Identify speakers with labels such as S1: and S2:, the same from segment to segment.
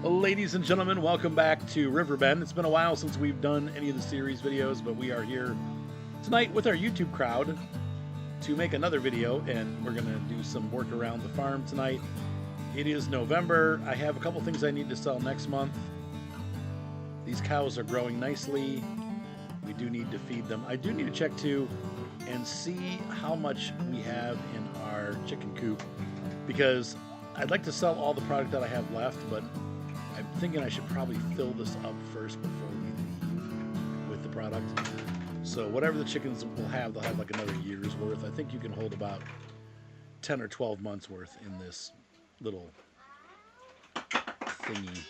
S1: Ladies and gentlemen, welcome back to Riverbend. It's been a while since we've done any of the series videos, but we are here tonight with our YouTube crowd to make another video, and we're going to do some work around the farm tonight. It is November. I have a couple things I need to sell next month. These cows are growing nicely. We do need to feed them. I do need to check too and see how much we have in our chicken coop, because I'd like to sell all the product that I have left, but I'm thinking I should probably fill this up first before we leave with the product. So whatever the chickens will have, they'll have like another year's worth. I think you can hold about 10 or 12 months worth in this little thingy.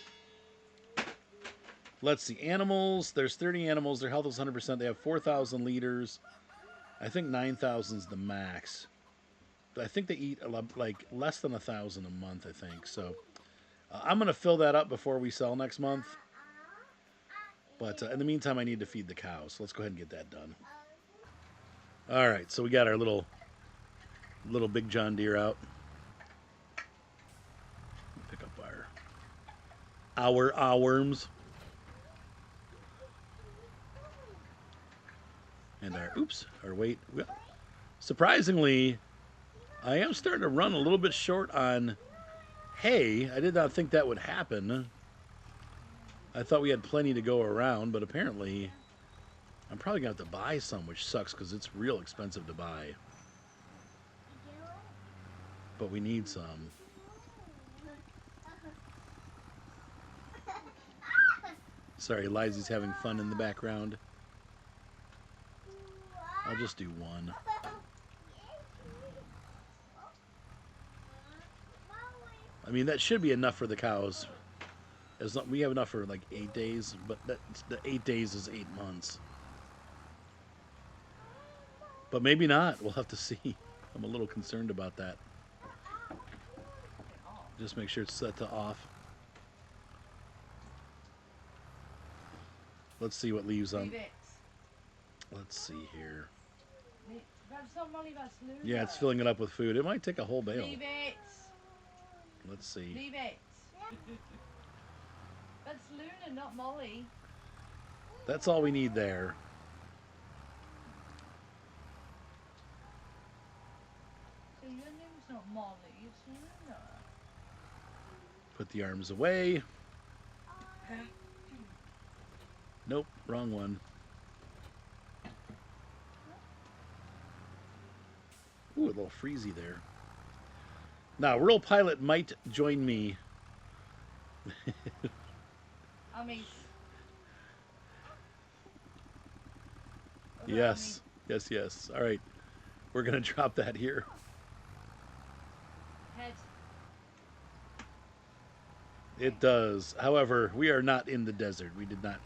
S1: Let's see, animals. There's 30 animals. Their health is 100%. They have 4,000 liters. I think 9,000 is the max. But I think they eat like less than 1,000 a month, I think. So I'm going to fill that up before we sell next month. But in the meantime, I need to feed the cows. So let's go ahead and get that done. All right, so we got our little Big John Deere out. Pick up our worms. And our weight. Surprisingly, I am starting to run a little bit short on hay. I did not think that would happen. I thought we had plenty to go around, but apparently I'm probably going to have to buy some, which sucks because it's real expensive to buy. But we need some. Sorry, Lizzie's having fun in the background. I'll just do one. I mean, that should be enough for the cows. We have enough for like 8 days, but the 8 days is 8 months. But maybe not. We'll have to see. I'm a little concerned about that. Just make sure it's set to off. Let's see what leaves on. Let's see here. Yeah, it's filling it up with food. It might take a whole bale.
S2: Leave it.
S1: Let's see.
S2: Leave it. That's Luna, not Molly.
S1: That's all we need there.
S2: So your name's not Molly, it's Luna.
S1: Put the arms away. Nope, wrong one. Ooh, a little freezy there. Now, Rural Pilot might join me.
S2: I mean...
S1: Yes, yes. All right, we're going to drop that here.
S2: Head.
S1: It does. However, we are not in the desert. We did not,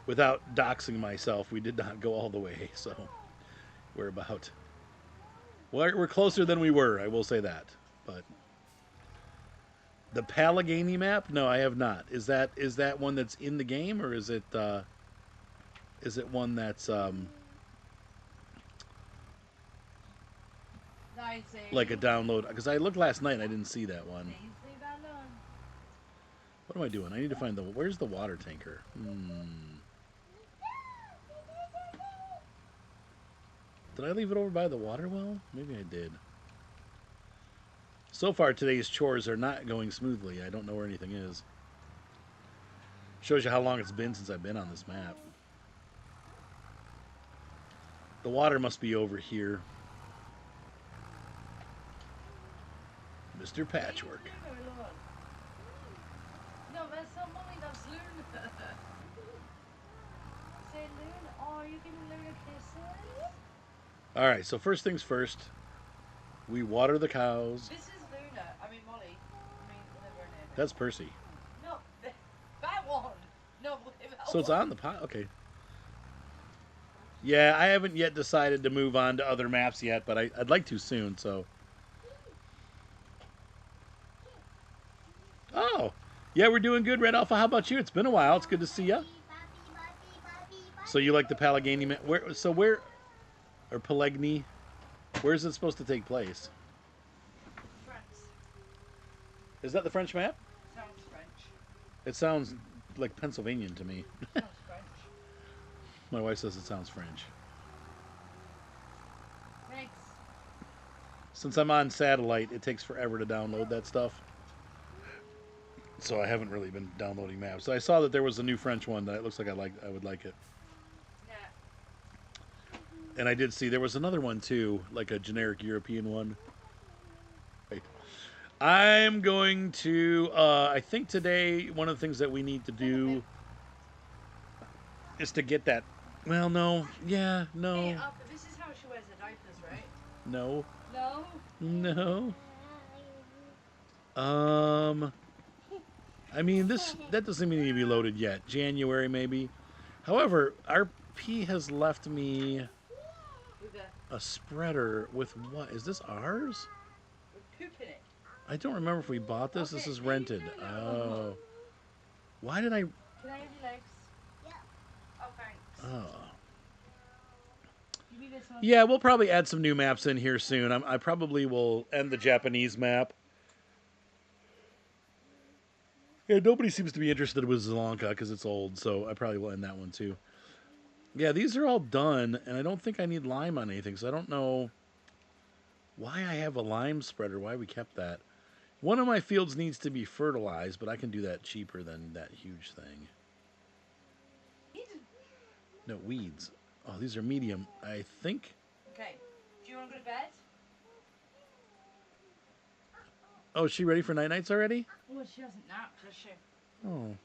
S1: without doxing myself, we did not go all the way. So we're about... We're closer than we were, I will say that. But the Pallegany map? No, I have not. Is that one that's in the game, or is it one that's like a download? Because I looked last night and I didn't see that one. What am I doing? I need to find where's the water tanker? Did I leave it over by the water well? Maybe I did. So far, today's chores are not going smoothly. I don't know where anything is. Shows you how long it's been since I've been on this map. The water must be over here. Mr. Patchwork.
S2: No, that's not Molly, that's Luna. Say Luna, oh, you giving Luna kisses?
S1: Alright, so first things first, we water the cows.
S2: This is Luna, I mean Molly. Whatever her name is.
S1: That's Percy.
S2: No, that one. No, that
S1: So it's on the pot? Okay. Yeah, I haven't yet decided to move on to other maps yet, but I'd like to soon, so. Oh, yeah, we're doing good, Red Alpha. How about you? It's been a while. It's good to see you. So you like the Pallegany map? Where... Or Pallegany. Where is it supposed to take place?
S2: France.
S1: Is that the French map?
S2: Sounds French.
S1: It sounds like Pennsylvanian to me.
S2: Sounds French.
S1: My wife says it sounds French.
S2: Thanks.
S1: Since I'm on satellite, it takes forever to download that stuff. So I haven't really been downloading maps. So I saw that there was a new French one that it looks like I would like it.
S2: Yeah.
S1: And I did see there was another one too, like a generic European one. Right. I'm going to I think today one of the things that we need to do is to get that. Well, no. Yeah,
S2: Hey,
S1: no.
S2: but this is how she wears her diapers, right?
S1: No.
S2: No.
S1: No. I mean, that doesn't mean to be loaded yet. January maybe. However, RP has left me
S2: With
S1: a spreader with what? Is this ours?
S2: poop in it.
S1: I don't remember if we bought this. This
S2: Okay,
S1: is
S2: maybe
S1: rented.
S2: no, no.
S1: Oh. Why did I?
S2: Can I have your legs? Yeah. Oh, thanks.
S1: Oh.
S2: Give me this one.
S1: Yeah, we'll probably add some new maps in here soon. I probably will end the Japanese map. Yeah, nobody seems to be interested with Sri Lanka because it's old, so I probably will end that one too. Yeah, these are all done, and I don't think I need lime on anything, so I don't know why I have a lime spreader, why we kept that. One of my fields needs to be fertilized, but I can do that cheaper than that huge thing. No, weeds. Oh, these are medium. I think.
S2: Okay. Do you want to go to bed?
S1: Oh, is she ready for night nights already?
S2: Well, she hasn't napped, has she?
S1: Oh,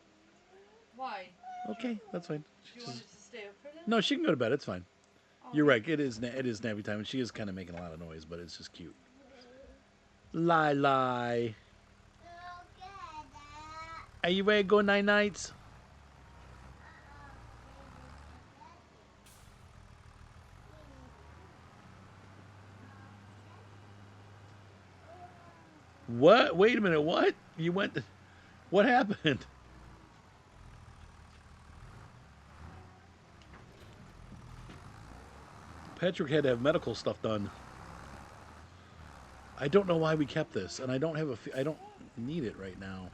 S2: Why?
S1: okay, that's fine.
S2: Do you want her to stay up for this?
S1: No, she can go to bed. It's fine.
S2: Oh,
S1: You're right. It is nappy time, and she is kind of making a lot of noise, but it's just cute. Lie, lie. Are you ready to go night nights? What? Wait a minute. What? You went. What happened? Patrick had to have medical stuff done. I don't know why we kept this, and I don't have I don't need it right now.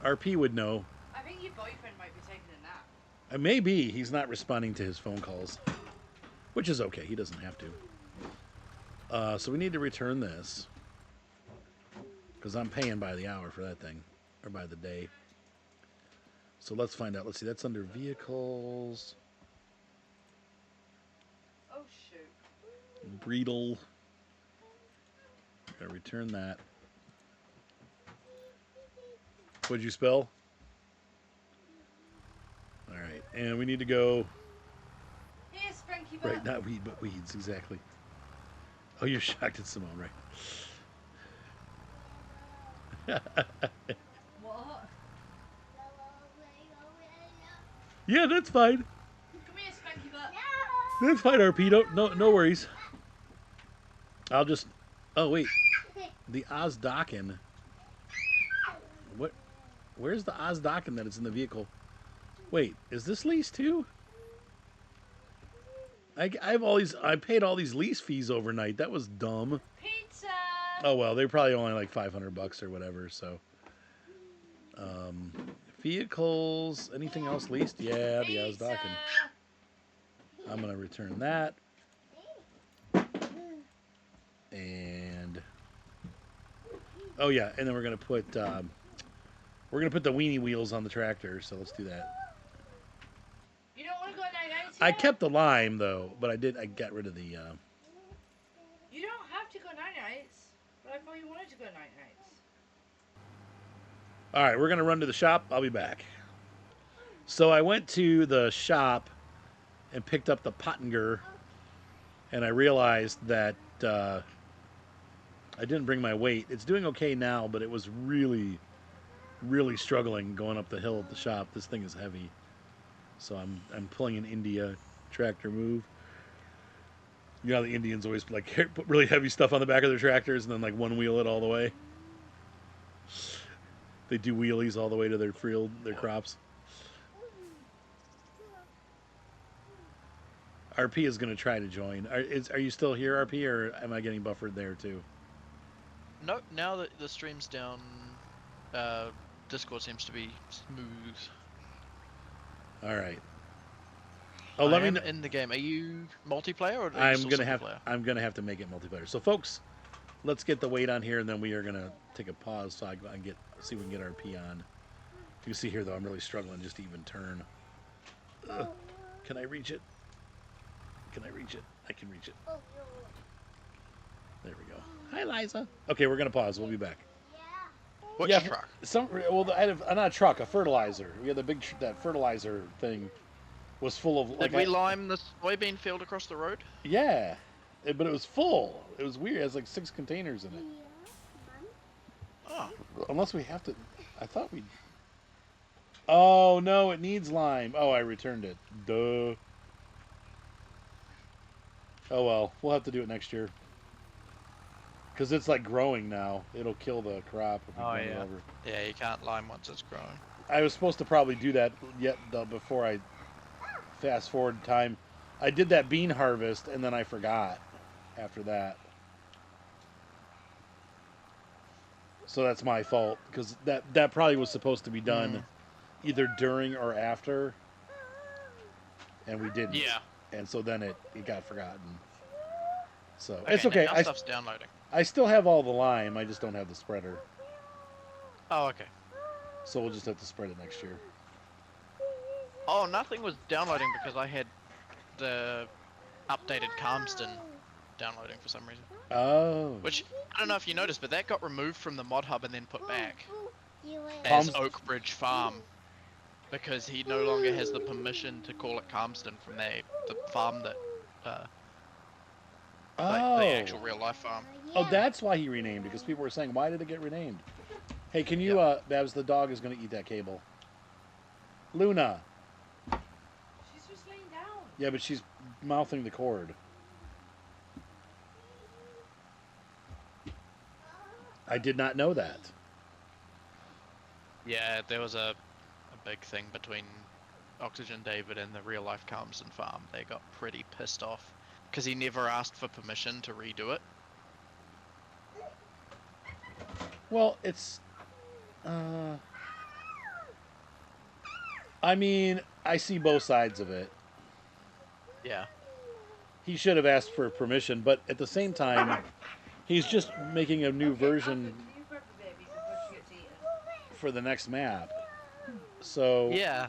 S1: RP would know.
S2: I think your boyfriend might be taking a nap.
S1: Maybe he's not responding to his phone calls, which is okay. He doesn't have to. So we need to return this because I'm paying by the hour for that thing, or by the day. So let's find out. Let's see. That's under vehicles.
S2: Oh, shoot.
S1: Breedle. Gotta return that. What'd you spell? Alright, and we need to go.
S2: Here, Spanky
S1: Right, not weed, but weeds, exactly. Oh, you're shocked at Simone, right?
S2: What?
S1: Yeah, that's fine.
S2: Come here, Spanky Butt.
S1: That's fine, RP. No worries. I'll just. Oh wait, the Ozdocken. What? Where's the Ozdocken that is in the vehicle? Wait, is this lease too? I have all these. I paid all these lease fees overnight. That was dumb.
S2: Pizza!
S1: Oh well, they're probably only like $500 or whatever. So, vehicles. Anything else leased? Yeah, the Ozdocken. I'm gonna return that. And oh yeah, and then we're gonna put the weenie wheels on the tractor. So let's do that.
S2: You don't want to go night-night?
S1: I kept the lime though, but I got rid of the.
S2: You don't have to go night-nights, but I thought you wanted to go night-nights.
S1: All right, we're gonna run to the shop. I'll be back. So I went to the shop and picked up the Pottinger, and I realized that I didn't bring my weight. It's doing okay now, but it was really, really struggling going up the hill at the shop. This thing is heavy, so I'm pulling an India tractor move. You know, the Indians always like put really heavy stuff on the back of their tractors and then like one wheel it all the way. They do wheelies all the way to their field, their crops. RP is going to try to join. Are you still here, RP, or am I getting buffered there too?
S3: No, now that the stream's down, Discord seems to be smooth.
S1: All right. Oh,
S3: I
S1: let me
S3: am
S1: know.
S3: in the game. Are you multiplayer or are you still single player?
S1: I'm gonna have to make it multiplayer. So, folks, let's get the weight on here, and then we are gonna take a pause so I can see if we can get our P on. If you see here, though, I'm really struggling just to even turn. Can I reach it? Can I reach it? I can reach it. There we go. Hi, Liza. Okay, we're gonna pause. We'll be back.
S3: Which
S1: Yeah,
S3: truck?
S1: not a truck, a fertilizer. We had the big that fertilizer thing was full of
S3: Did we lime the soybean field across the road?
S1: yeah, but it was full. It was weird. It has like 6 containers in it.
S3: Oh.
S1: Unless we have to. I thought we. Oh no, it needs lime. Oh, I returned it. Duh. Oh well, we'll have to do it next year. Because it's like growing now. It'll kill the crop if we run it over.
S3: Yeah, you can't lime once it's growing.
S1: I was supposed to probably do that before I fast forward time. I did that bean harvest and then I forgot after that. So that's my fault because that probably was supposed to be done either during or after, and we didn't.
S3: Yeah.
S1: And so then it got forgotten. So
S3: Okay,
S1: it's okay.
S3: Now stuff's downloading.
S1: I still have all the lime. I just don't have the spreader.
S3: Oh, okay.
S1: So we'll just have to spread it next year.
S3: Oh, nothing was downloading because I had the updated Calmston downloading for some reason.
S1: Oh.
S3: Which, I don't know if you noticed, but that got removed from the mod hub and then put back
S1: Calms-
S3: as Oakbridge Farm. Because he no longer has the permission to call it Calmston from the farm that, like, the actual real life farm.
S1: Oh, that's why he renamed it, because people were saying, why did it get renamed? Hey, can you, Babs, the dog is going to eat that cable. Luna.
S2: She's just laying down.
S1: Yeah, but she's mouthing the cord. I did not know that.
S3: Yeah, there was a big thing between Oxygen David and the real life Calmston farm. They got pretty pissed off because he never asked for permission to redo it.
S1: Well, it's... I mean, I see both sides of it.
S3: Yeah.
S1: He should have asked for permission, but at the same time, he's just making a new version for the next map. So...
S3: Yeah.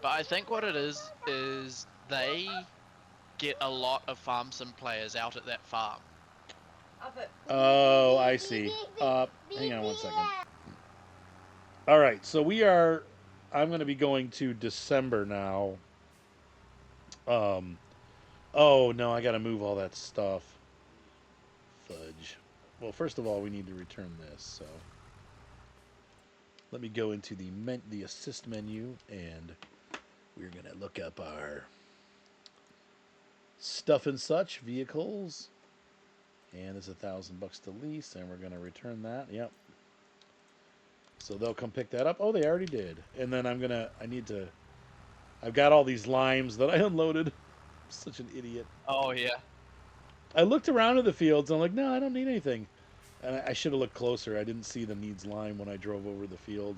S3: But I think what it is they get a lot of farm sim players out at that farm.
S1: Oh, I see. Hang on one second. All right, so I'm going to be going to December now. Oh, no, I got to move all that stuff. Fudge. Well, first of all, we need to return this, so. Let me go into the assist menu, and we're going to look up our stuff and such, vehicles. And it's $1,000 to lease, and we're going to return that. Yep. So they'll come pick that up. Oh, they already did. And then I've got all these limes that I unloaded. I'm such an idiot.
S3: Oh, yeah.
S1: I looked around in the fields, and I'm like, no, I don't need anything. And I should have looked closer. I didn't see the needs lime when I drove over the field.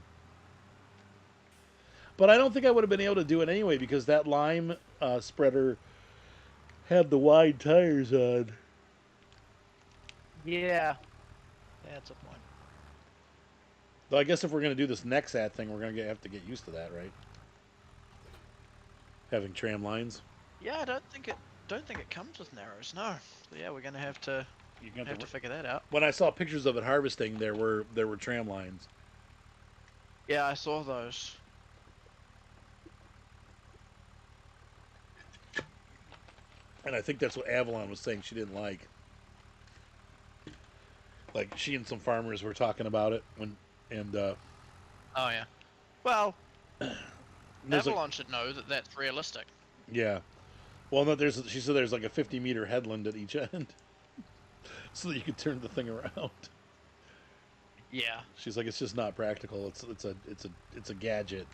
S1: But I don't think I would have been able to do it anyway, because that lime spreader had the wide tires on.
S3: Yeah. That's a point.
S1: Though I guess if we're going to do this Nexat thing, we're going to have to get used to that, right? Having tram lines.
S3: Yeah, I don't think it comes with narrows. No. So yeah, we're gonna have to figure that out.
S1: When I saw pictures of it harvesting, there were tram lines.
S3: Yeah, I saw those.
S1: And I think that's what Avalon was saying she didn't like. Like she and some farmers were talking about it
S3: Oh yeah. Well,
S1: there's
S3: Avalon should know that that's realistic.
S1: Yeah. Well, no, she said there's like a 50-meter headland at each end, so that you could turn the thing around.
S3: Yeah.
S1: She's like, it's just not practical. It's a gadget.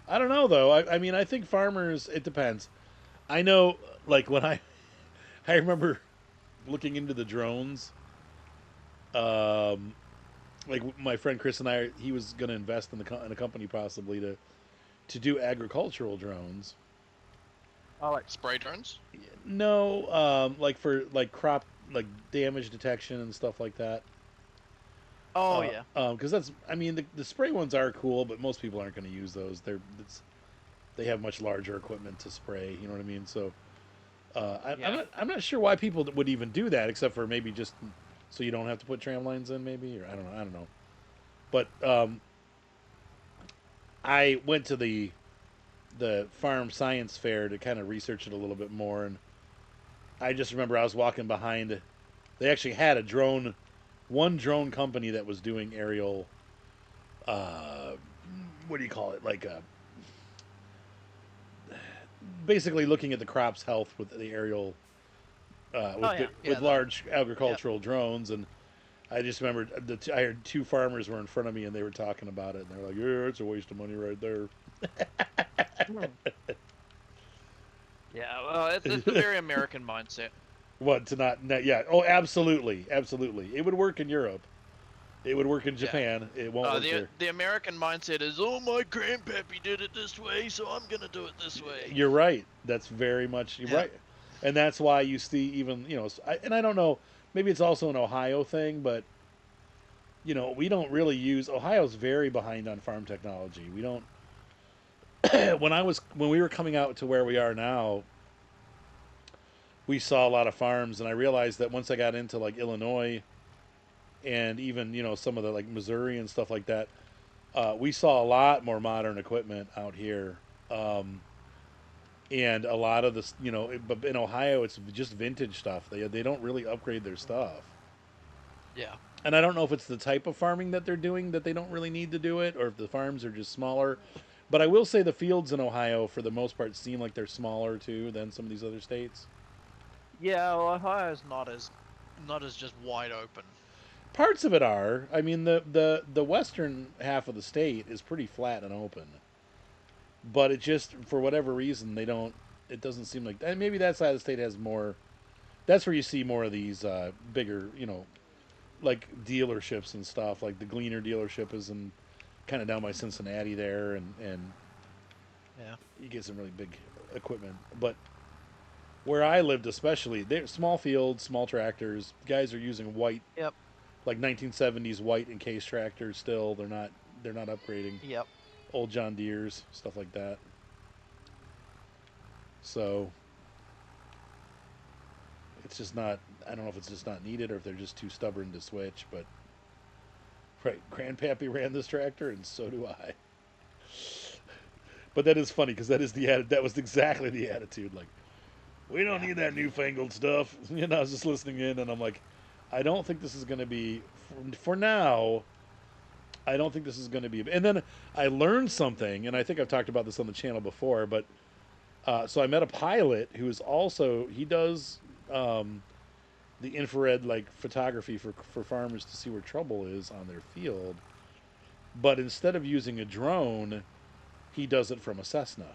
S1: I don't know though. I mean, I think farmers. It depends. I know, like when I remember looking into the drones, Um, like my friend Chris and I, he was going to invest in in a company possibly to do agricultural drones.
S4: Oh, like
S3: Spray drones?
S1: No, like for like crop like damage detection and stuff like that.
S4: oh yeah.
S1: Because that's, I mean, the spray ones are cool, but most people aren't going to use those. They have much larger equipment to spray. You know what I mean? So
S4: Yeah.
S1: I'm not sure why people would even do that, except for maybe just so you don't have to put tram lines in, maybe, or I don't know. But I went to the farm science fair to kind of research it a little bit more, and I just remember I was walking behind. They actually had one drone company that was doing aerial. Uh, what do you call it? Like basically looking at the crop's health with the aerial,
S4: Oh yeah.
S1: with
S3: Yeah,
S1: large
S3: yep.
S1: agricultural drones. And I just remembered I heard two farmers were in front of me and they were talking about it, and they're like, "Yeah, it's a waste of money right there."
S4: Hmm. Yeah. Well, it's a very American mindset.
S1: What to not yeah, oh, absolutely, absolutely, it would work in Europe, it would work in
S3: Yeah.
S1: Japan, it won't work here.
S3: The American mindset is, oh, my grandpappy did it this way, so I'm gonna do it this way.
S1: You're right. That's very much you're
S3: Yeah.
S1: right, and that's why you see even and I don't know. Maybe it's also an Ohio thing, but we don't really use Ohio's very behind on farm technology. We don't. When we were coming out to where we are now, we saw a lot of farms, and I realized that once I got into like Illinois and even some of the like Missouri and stuff like that, we saw a lot more modern equipment out here. Um, and a lot of this, but in Ohio, it's just vintage stuff. They don't really upgrade their stuff,
S3: Yeah.
S1: and I don't know if it's the type of farming that they're doing that they don't really need to do it, or if the farms are just smaller. But I will say the fields in Ohio, for the most part, seem like they're smaller too than some of these other states.
S4: Yeah. Well, Ohio's
S3: Not as just wide open.
S1: Parts of it are. I mean, the western half of the state is pretty flat and open, but it just for whatever reason they don't. It doesn't seem like, and maybe that side of the state has more. That's where you see more of these bigger, like dealerships and stuff. Like the Gleaner dealership is in kind of down by Cincinnati there, and
S3: Yeah.
S1: you get some really big equipment. But where I lived, especially, they're small fields, small tractors. Guys are using white,
S4: Yep.
S1: like 1970s white encased tractors. Still, they're not upgrading
S4: Yep.
S1: old John Deere's, stuff like that. So it's just not. I don't know if it's just not needed or if they're just too stubborn to switch. But right, Grandpappy ran this tractor, and so do I. But that is funny because that was exactly the attitude. Like, we don't
S4: Yeah.
S1: need that newfangled stuff. I was just listening in, and I'm like, I don't think this is going to be for now. I don't think this is going to be. And then I learned something, and I think I've talked about this on the channel before. But so I met a pilot who is also he does the infrared like photography for farmers to see where trouble is on their field. But instead of using a drone, he does it from a Cessna,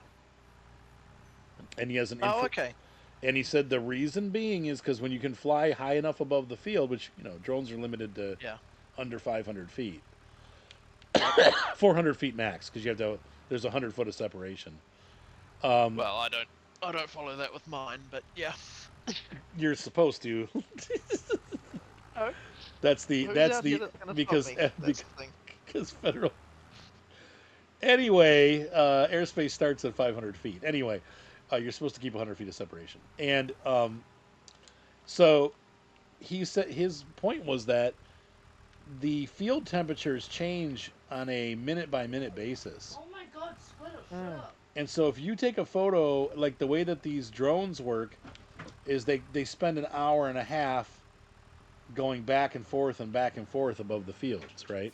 S1: and he has an
S3: Oh, okay.
S1: and he said the reason being is because when you can fly high enough above the field, which drones are limited to
S3: Yeah.
S1: under 500 feet,
S3: Yep.
S1: 400 feet max, because you have to. There's 100 foot of separation. Um,
S3: Well, I don't follow that with mine, but yeah.
S1: you're supposed to.
S4: Oh,
S1: That's
S4: who's
S1: that's
S4: out here
S1: the
S4: that's gonna stop
S1: because
S4: me? That's the thing.
S1: because federal. Anyway, airspace starts at 500 feet. Anyway, you're supposed to keep 100 feet of separation, and so he said his point was that the field temperatures change on a minute by minute basis.
S2: Oh my god, Splitter, shut
S4: Mm.
S2: up.
S1: And so if you take a photo, like the way that these drones work is they spend an hour and a half going back and forth above the fields, right?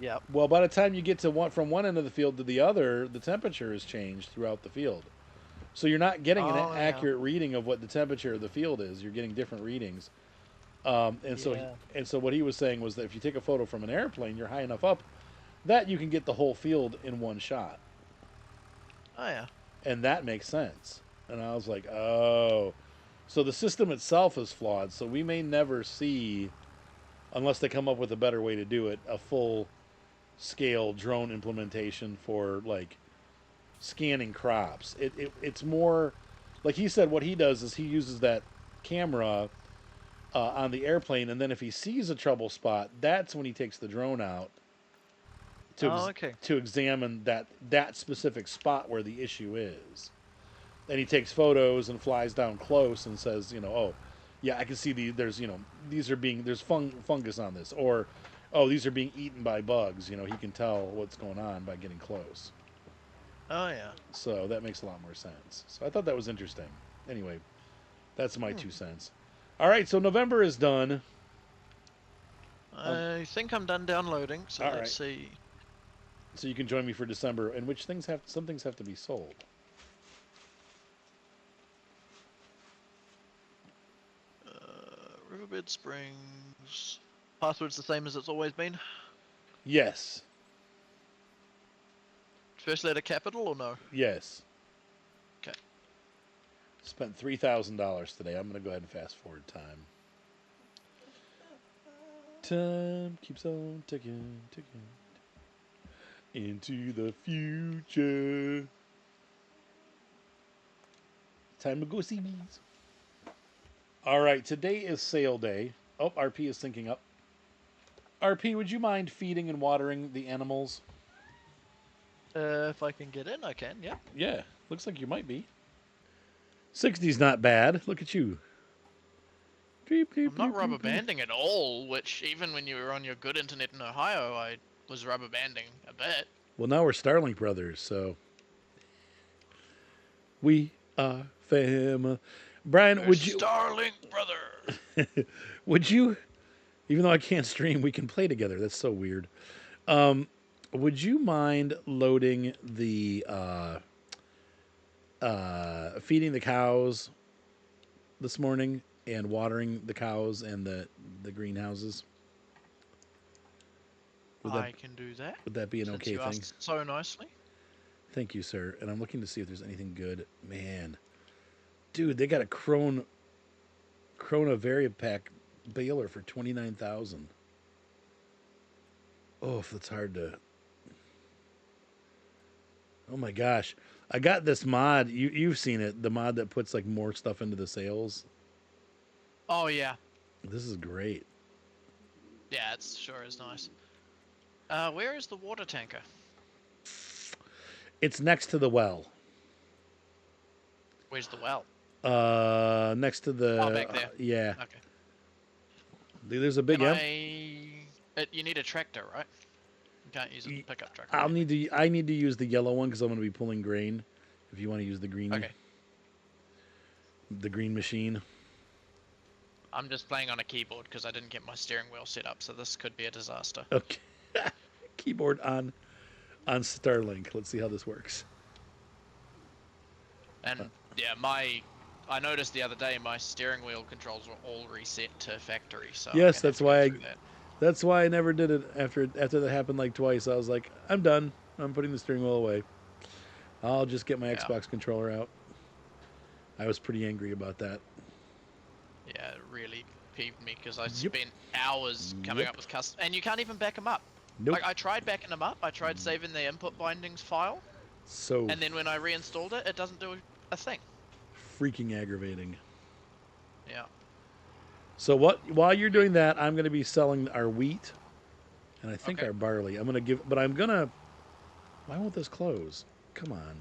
S4: Yep.
S1: Well, by the time you get to from one end of the field to the other, the temperature has changed throughout the field. So you're not getting an
S4: Oh yeah.
S1: accurate reading of what the temperature of the field is. You're getting different readings. And so
S4: Yeah.
S1: what he was saying was that if you take a photo from an airplane, you're high enough up that you can get the whole field in one shot,
S3: Oh yeah.
S1: and that makes sense. And I was like, oh, so the system itself is flawed. So we may never see unless they come up with a better way to do it, a full scale drone implementation for like scanning crops. It's more like he said. What he does is he uses that camera on the airplane, and then if he sees a trouble spot, that's when he takes the drone out to
S4: Oh, okay.
S1: to examine that specific spot where the issue is. And he takes photos and flies down close and says, oh, yeah, I can see there's these are being there's fungus on this, or oh, these are being eaten by bugs. He can tell what's going on by getting close.
S4: Oh, yeah.
S1: So that makes a lot more sense. So I thought that was interesting. Anyway, that's my 2 cents. All right, so November is done.
S4: I think I'm done downloading, so
S1: All
S4: let's
S1: right.
S4: see.
S1: So you can join me for December, and which some things have to be sold.
S4: Riverbend Springs. Password's the same as it's always been.
S1: Yes.
S4: First letter capital or no?
S1: Yes.
S4: Okay.
S1: Spent $3,000 today. I'm going to go ahead and fast forward time. Time keeps on ticking, ticking into the future. Time to go see bees. All right, today is sale day. Oh, RP is syncing up. RP, would you mind feeding and watering the animals?
S4: If I can get in, I can, yeah.
S1: Yeah, looks like you might be. 60's not bad. Look at you.
S3: I'm not rubber banding at all, which even when you were on your good internet in Ohio, I was rubber banding a bit.
S1: Well, now we're Starlink brothers, so we are family. Brian, would you
S3: Starlink brother.
S1: would you, even though I can't stream, we can play together. That's so weird. Would you mind loading the feeding the cows this morning and watering the cows and the greenhouses?
S3: I can do that.
S1: Would that be an
S3: Since
S1: okay
S3: you
S1: thing?
S3: asked so nicely.
S1: Thank you, sir. And I'm looking to see if there's anything good. Man, dude, they got a Corona Varipack baler for $29,000. Oh, that's hard to. Oh my gosh, I got this mod. You've seen it, the mod that puts like more stuff into the sales.
S3: Oh yeah,
S1: This is great.
S3: yeah, it sure is nice. Where is the water tanker?
S1: It's next to the well.
S3: Where's the well?
S1: Next to the.
S3: Oh, back there.
S1: Yeah.
S3: Okay.
S1: There's a big.
S3: You need a tractor, right? You can't use a pickup truck.
S1: I need to use the yellow one because I'm going to be pulling grain. If you want to use the green.
S3: Okay.
S1: The green machine.
S3: I'm just playing on a keyboard because I didn't get my steering wheel set up, so this could be a disaster.
S1: Okay. Keyboard on Starlink. Let's see how this works.
S3: And yeah, I noticed the other day my steering wheel controls were all reset to factory. So
S1: Yes, that's why that's why I never did it after that happened like twice. I was like, I'm done. I'm putting the steering wheel away. I'll just get my Xbox controller out. I was pretty angry about that.
S3: Yeah, it really peeved me because I spent hours coming up with custom, and you can't even back them up.
S1: Nope.
S3: Like I tried backing them up. I tried saving the input bindings file.
S1: So.
S3: And then when I reinstalled it, it doesn't do a thing.
S1: Freaking aggravating.
S3: Yeah.
S1: So while you're doing that, I'm going to be selling our wheat, and I think our barley. Why won't this close? Come on.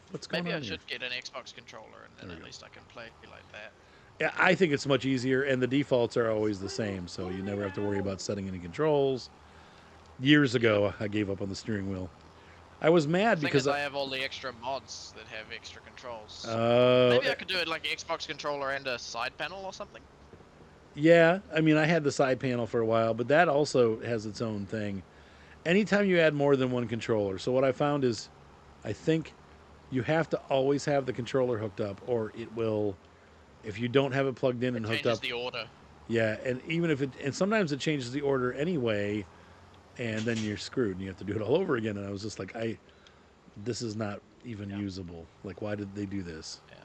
S1: What's going on
S3: Maybe I
S1: here?
S3: should get an Xbox controller, and then at least I can play like that.
S1: Yeah, I think it's much easier, and the defaults are always the same, so you never have to worry about setting any controls. Years ago, I gave up on the steering wheel. I was mad because
S3: I have all the extra mods that have extra controls.
S1: Oh.
S3: Maybe I could do it like an Xbox controller and a side panel or something.
S1: Yeah, I mean, I had the side panel for a while, but that also has its own thing. Anytime you add more than one controller, so what I found is, I think you have to always have the controller hooked up, or it will, if you don't have it plugged in and hooked up.
S3: It changes the order.
S1: Yeah, and even if and sometimes it changes the order anyway, and then you're screwed, and you have to do it all over again. And I was just like, this is not even usable. Like, why did they do this?
S3: Yeah.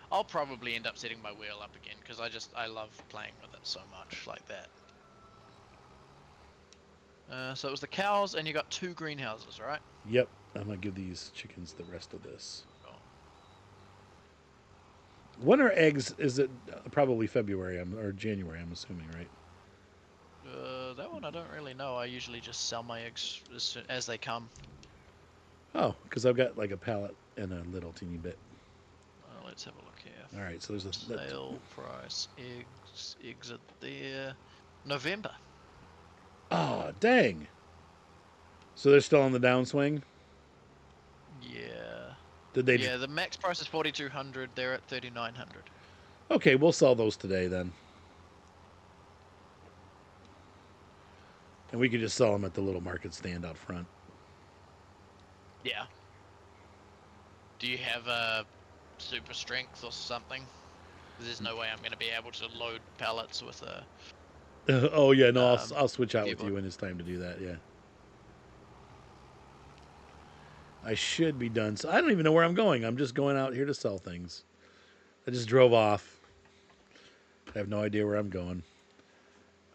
S3: I'll probably end up setting my wheel up again because I love playing with it so much like that.
S4: So it was the cows, and you got 2 greenhouses, right?
S1: Yep. I'm gonna give these chickens the rest of this.
S4: Cool.
S1: When are eggs? Is it probably February or January? I'm assuming, right?
S4: That one I don't really know. I usually just sell my eggs as they come.
S1: Oh, because I've got like a pallet and a little teeny bit.
S4: Let's have a look here.
S1: All right, so there's a
S4: Sale price, eggs are there. November.
S1: Oh, dang. So they're still on the downswing.
S4: Yeah.
S1: Did they?
S4: Yeah, the max price is 4,200. They're at 3,900.
S1: Okay, we'll sell those today then. And we could just sell them at the little market stand out front.
S4: Yeah. Do you have a super strength or something? 'Cause there's no way I'm going to be able to load pallets with a.
S1: Oh yeah, no,
S4: Um,
S1: I'll switch out with
S4: keyboard.
S1: you when it's time to do that. Yeah. I should be done. So I don't even know where I'm going. I'm just going out here to sell things. I just drove off. I have no idea where I'm going.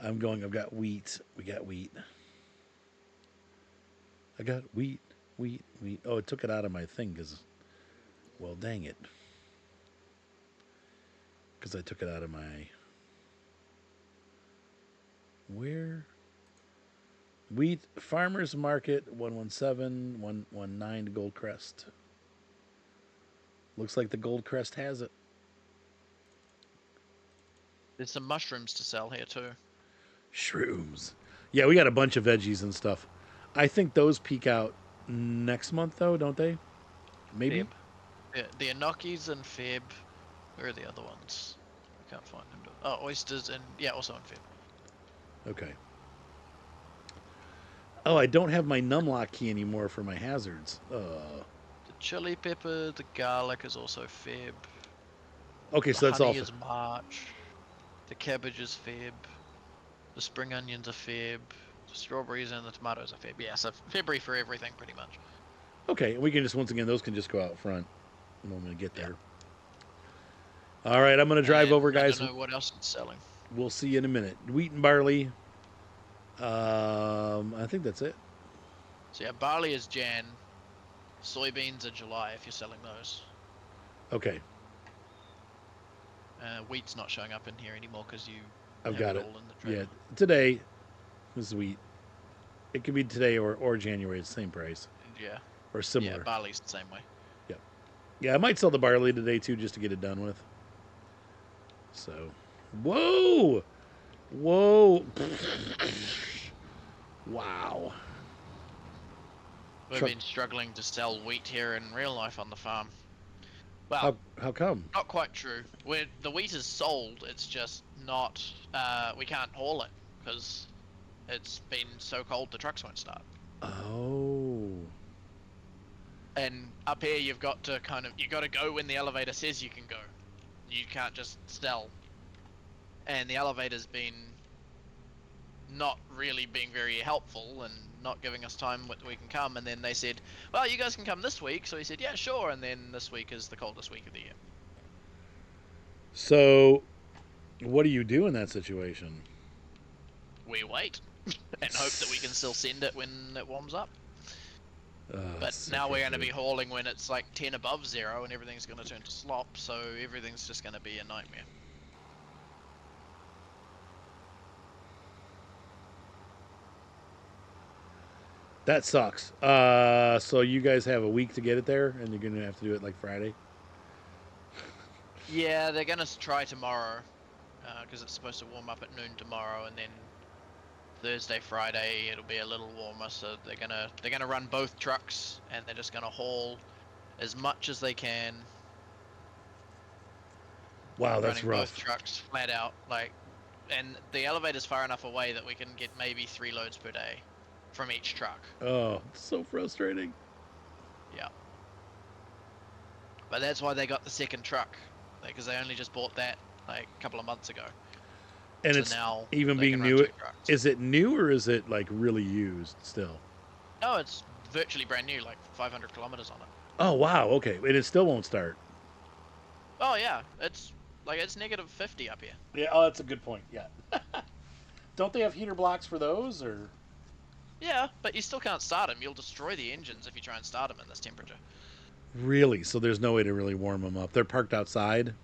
S1: I've got wheat. We got wheat. I got wheat. Oh, it took it out of my thing because, well, dang it. Because I took it out of my. Where? Wheat Farmers Market 117 119 Goldcrest. Looks like the Goldcrest has it.
S4: There's some mushrooms to sell here too.
S1: Shrooms. Yeah, we got a bunch of veggies and stuff. I think those peak out next month though, don't they? Maybe.
S4: Feb. Yeah, the Enokis and Feb. Where are the other ones? I can't find them. Oh, oysters and yeah, also in Feb.
S1: Okay. Oh, I don't have my numlock key anymore for my hazards.
S4: The chili pepper, the garlic is also Feb.
S1: Okay,
S4: The
S1: so that's all.
S4: honey is March. The cabbage is Feb. The spring onions are Feb. The strawberries and the tomatoes are Feb. Yeah, so February for everything pretty much.
S1: Okay, we can just once again those can just go out front when we get
S4: Yeah.
S1: there. All right, I'm gonna drive
S4: And
S1: over, guys.
S4: I don't know what else it's selling.
S1: We'll see you in a minute. Wheat and barley. I think that's it.
S4: So yeah, barley is Jan. Soybeans are July if you're selling those.
S1: Okay,
S4: Wheat's not showing up in here anymore because you
S1: I've
S4: have
S1: got
S4: it
S1: it.
S4: all in the trailer.
S1: Yeah, today is wheat. It could be today or January. It's the same price
S4: Yeah.
S1: or similar.
S4: Yeah, barley's the same way.
S1: Yeah, I might sell the barley today too, just to get it done with. So, whoa, wow.
S4: We've
S1: Truck-
S4: been struggling to sell wheat here in real life on the farm. Well,
S1: How come?
S4: not quite true. The wheat is sold, it's just not. We can't haul it because it's been so cold the trucks won't start.
S1: Oh,
S4: And up here, you've got to go when the elevator says you can go. You can't just sell. And the elevator's been not really being very helpful and not giving us time we can come. And then they said, well, you guys can come this week. So we said, yeah, sure. And then this week is the coldest week of the year.
S1: so what do you do in that situation?
S4: We wait and hope that we can still send it when it warms up. But
S1: So
S4: now we're going to be
S1: frustrating.
S4: hauling when it's like 10 above zero and everything's going to turn to slop. So everything's just going to be a nightmare.
S1: That sucks. So you guys have a week to get it there, and you're gonna have to do it like Friday.
S4: Yeah, they're going to try tomorrow because it's supposed to warm up at noon tomorrow, and then Thursday, Friday it'll be a little warmer. So they're gonna run both trucks, and they're just gonna haul as much as they can.
S1: Wow, that's
S4: Running
S1: rough.
S4: both trucks flat out, and the elevator's far enough away that we can get maybe 3 loads per day from each truck.
S1: Oh, it's so frustrating.
S4: Yeah. But that's why they got the second truck, because they only just bought that like a couple of months ago.
S1: And
S4: So
S1: it's
S4: now
S1: even
S4: they
S1: being
S4: can run
S1: new.
S4: 2 trucks.
S1: Is it new or is it like really used still?
S4: No, it's virtually brand new, like 500 kilometers on it.
S1: Oh wow, okay, and it still won't start.
S4: Oh yeah, it's negative 50 up here.
S1: Yeah, oh, that's a good point. Yeah. Don't they have heater blocks for those or?
S4: Yeah, but you still can't start them. You'll destroy the engines if you try and start them in this temperature.
S1: Really? So there's no way to really warm them up. They're parked outside?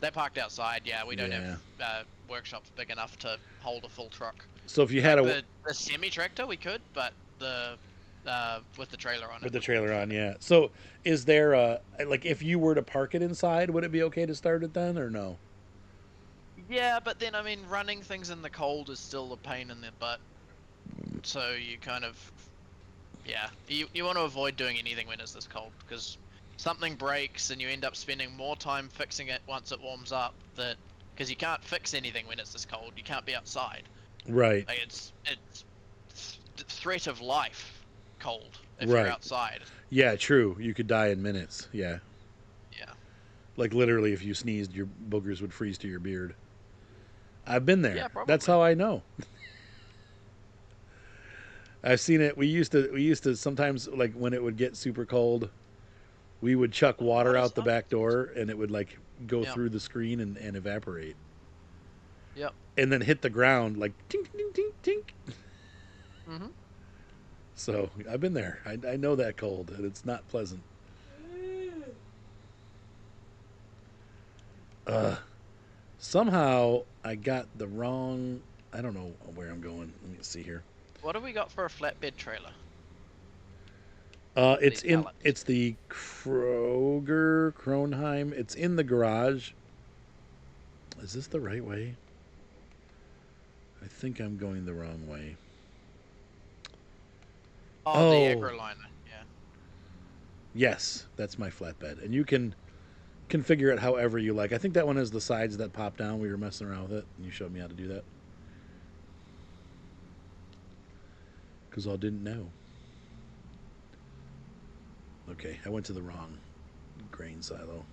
S4: They're parked outside. Yeah, we don't have
S1: Yeah.
S4: workshops big enough to hold a full truck.
S1: So if you had
S4: Like
S1: a
S4: the semi tractor, we could, but the with the trailer on it
S1: with the
S4: would never
S1: trailer on,
S4: fit.
S1: yeah. So is there a like if you were to park it inside, would it be okay to start it then or no?
S4: Yeah, but then I mean, running things in the cold is still a pain in the butt. So you kind of, yeah, you want to avoid doing anything when it's this cold because something breaks and you end up spending more time fixing it once it warms up. That because you can't fix anything when it's this cold. You can't be outside.
S1: Right.
S4: Like it's threat of life cold if you're
S1: Right.
S4: outside.
S1: Yeah, true. You could die in minutes. Yeah.
S4: Yeah.
S1: Like literally if you sneezed, your boogers would freeze to your beard. I've been
S4: Yeah,
S1: there. That's
S4: probably.
S1: how I know. I've seen it. We used to sometimes like when it would get super cold, we would chuck
S4: What
S1: water
S4: is
S1: out the
S4: up?
S1: back door and it would like go
S4: Yep.
S1: through the screen and evaporate.
S4: Yep.
S1: And then hit the ground like tink tink tink tink.
S4: Mhm.
S1: So I've been there. I know that cold and it's not pleasant. Uh somehow I got the wrong I don't know where I'm going. Let me see here.
S4: What have we got for a flatbed trailer for
S1: It's
S4: these
S1: in
S4: pallets?
S1: it's the Kronheim. It's in the garage. Is this the right way? I think I'm going the wrong way.
S4: Oh, the
S1: Oh,
S4: agroliner. Yeah.
S1: yes, that's my flatbed. And you can configure it however you like. I think that one has the sides that pop down. We were messing around with it, and you showed me how to do that. Because I didn't know. Okay, I went to the wrong grain silo.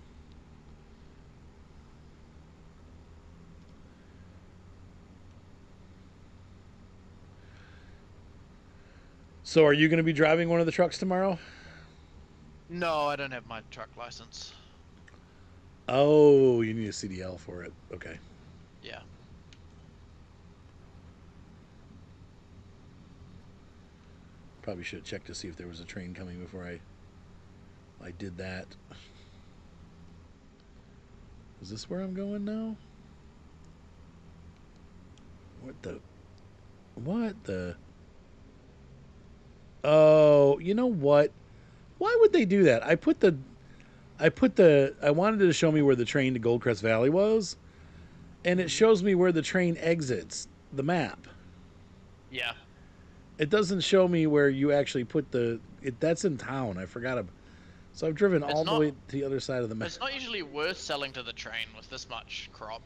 S1: So, are you going to be driving one of the trucks tomorrow?
S4: No, I don't have my truck license.
S1: Oh, you need a CDL for it. Okay.
S4: Yeah.
S1: Probably should have checked to see if there was a train coming before I did that. Is this where I'm going now? What the? What the? Oh, you know what? Why would they do that? I wanted it to show me where the train to Goldcrest Valley was, and it
S4: Mhm.
S1: shows me where the train exits the map.
S4: Yeah.
S1: It doesn't show me where you actually put that's in town. I forgot. So I've driven
S4: It's
S1: all the
S4: not
S1: way to the other side of the map.
S4: it's not usually worth selling to the train with this much crop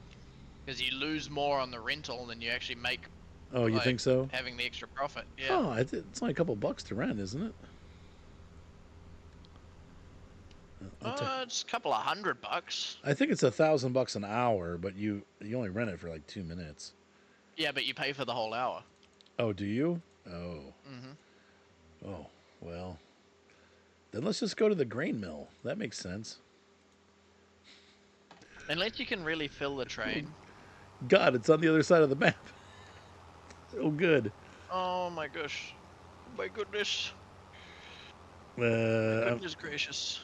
S4: because you lose more on the rental than you actually make
S1: Oh, you
S4: like
S1: think so?
S4: having the extra profit. Yeah.
S1: Oh, it's only a couple bucks to rent, isn't it? I'll tell.
S4: It's a couple of $100.
S1: I think it's $1,000 an hour, but you only rent it for like 2 minutes.
S4: Yeah, but you pay for the whole hour.
S1: Oh, do you? Oh,
S4: Mhm.
S1: oh, well. Then let's just go to the grain mill. That makes sense.
S4: Unless you can really fill the
S1: Oh,
S4: train.
S1: God, it's on the other side of the map. Oh, good.
S4: Oh my gosh. My goodness. My
S1: Uh,
S4: goodness gracious.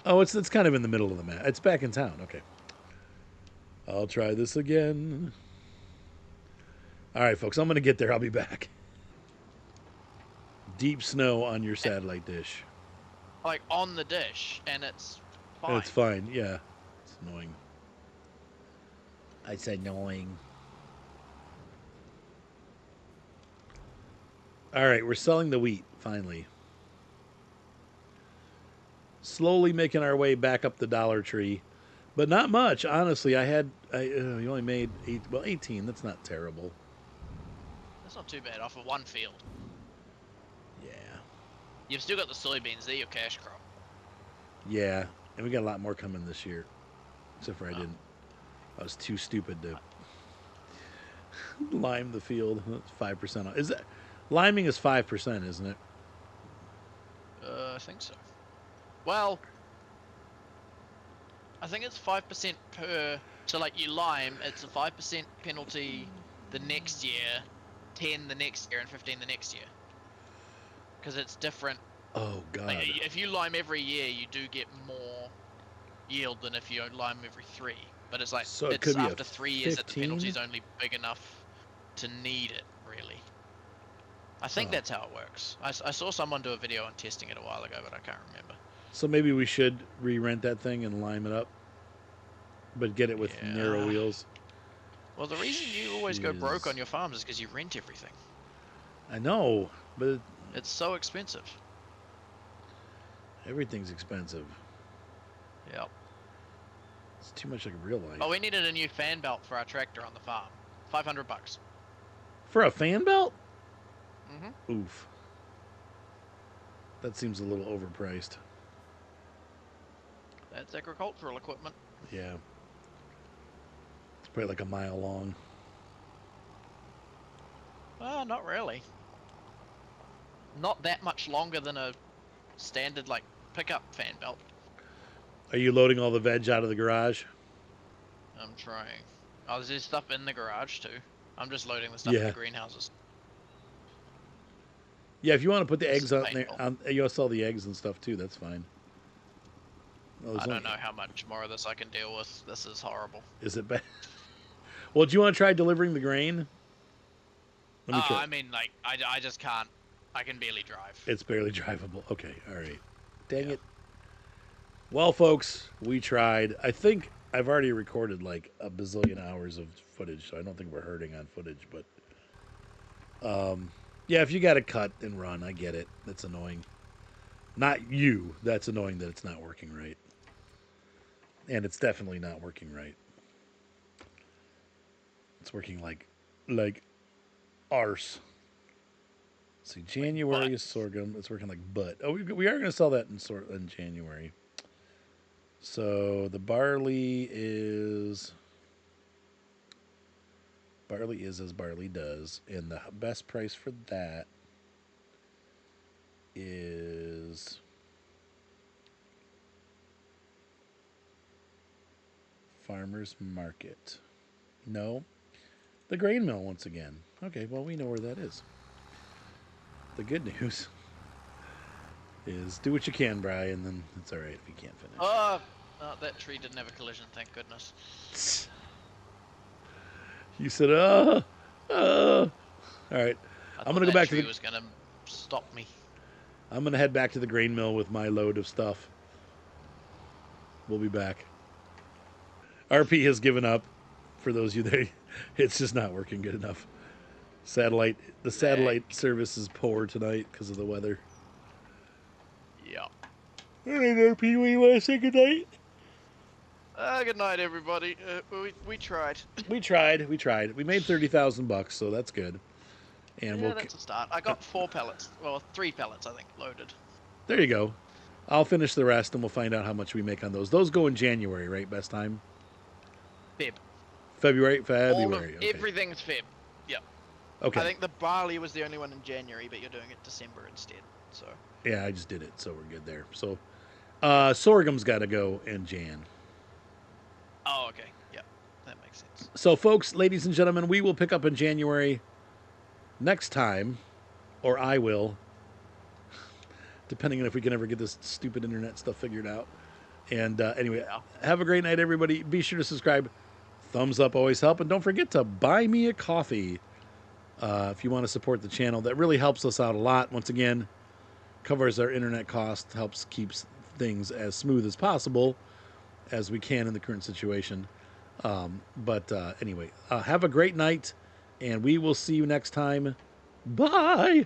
S1: oh, it's kind of in the middle of the map. It's back in town. Okay. I'll try this again. All right, folks. I'm gonna get there. I'll be back. Deep snow on your satellite dish.
S4: Like on the dish, and it's
S1: It's
S4: fine.
S1: fine. Yeah. It's annoying. I said annoying. All right, we're selling the wheat finally. Slowly making our way back up the Dollar Tree, but not much. Honestly, you only made 18. That's not terrible.
S4: That's not too bad off of one field.
S1: Yeah,
S4: You've still got the soybeans. They're your cash crop.
S1: yeah, and we got a lot more coming this year. Except for
S4: Oh.
S1: I was too stupid to lime the field. 5%. Is that liming is 5%, isn't it?
S4: I think so. Well, I think it's 5% per. So like you lime, it's a 5% penalty the next year, 10 the next year and 15 the next year. Because it's different.
S1: Oh God.
S4: Like, if you lime every year, you do get more yield than if you lime every 3. But it's like,
S1: So it
S4: it's
S1: could be a
S4: after 3 years that the
S1: 15?
S4: penalty's only big enough to need it, really. I think
S1: Oh.
S4: that's how it works. I saw someone do a video on testing it a while ago, but I can't remember.
S1: So maybe we should re-rent that thing and lime it up, but get it with narrow
S4: Yeah.
S1: wheels.
S4: Well, the reason you always go broke
S1: Shiz.
S4: on your farms is because you rent everything.
S1: I know, but
S4: It's so expensive.
S1: everything's expensive.
S4: Yep.
S1: It's too much like real life.
S4: Oh, we needed a new fan belt for our tractor on the farm. $500.
S1: For a fan belt?
S4: Mm-hmm.
S1: Oof. That seems a little overpriced.
S4: That's agricultural equipment.
S1: Yeah. It's probably like a mile long.
S4: Well, not really. Not that much longer than a standard, like, pickup fan belt.
S1: Are you loading all the veg out of the garage?
S4: I'm trying. Oh, there's stuff in the garage, too. I'm just loading the stuff in the greenhouses.
S1: Yeah, if you want to put the
S4: This
S1: eggs
S4: is
S1: on there,
S4: painful.
S1: you sell the eggs and stuff too. That's fine.
S4: I don't know how much more of this I can deal with. This is horrible.
S1: Is it bad? Well, do you want to try delivering the grain? Let me try.
S4: I mean, like, I just can't. I can barely drive.
S1: It's barely drivable. Okay, all right. Dang it. Well, folks, we tried. I think I've already recorded like a bazillion hours of footage, so I don't think we're hurting on footage. But yeah, if you got to cut and run, I get it. That's annoying. Not you. That's annoying that it's not working right. And it's definitely not working right. It's working like arse. See, January is sorghum. It's working like butt. Oh, we are going to sell that in January. So the barley is as barley does, and the best price for that is Farmers Market. No, the grain mill once again. Okay, well, we know where that is. The good news is do what you can, Brian, then it's all right if you can't finish.
S4: Oh, that tree didn't have a collision, thank goodness.
S1: You said, all right. I'm going to go back to the...
S4: was going to stop me.
S1: I'm going to head back to the grain mill with my load of stuff. We'll be back. RP has given up. For those of you that it's just not working good enough. The satellite service is poor tonight because of the weather.
S4: Yeah.
S1: All right, RP, you want to say goodnight?
S4: Good night, everybody. We tried.
S1: We tried. We made $30,000, so that's good. And
S4: yeah, that's a start. I got 4 pellets. Well, 3 pellets, I think, loaded.
S1: There you go. I'll finish the rest, and we'll find out how much we make on those. Those go in January, right? Best time? February. Okay.
S4: Everything's Feb. Yep.
S1: Okay.
S4: I think the barley was the only one in January, but you're doing it December instead. So.
S1: Yeah, I just did it, so we're good there. So, sorghum's got to go in Jan.
S4: Oh, okay. Yep. That makes sense.
S1: So, folks, ladies and gentlemen, we will pick up in January next time, or I will, depending on if we can ever get this stupid internet stuff figured out. And anyway, have a great night, everybody. Be sure to subscribe. Thumbs up always help. And don't forget to buy me a coffee if you want to support the channel. That really helps us out a lot. Once again, covers our internet cost, helps keeps things as smooth as possible as we can in the current situation. But anyway, have a great night, and we will see you next time. Bye!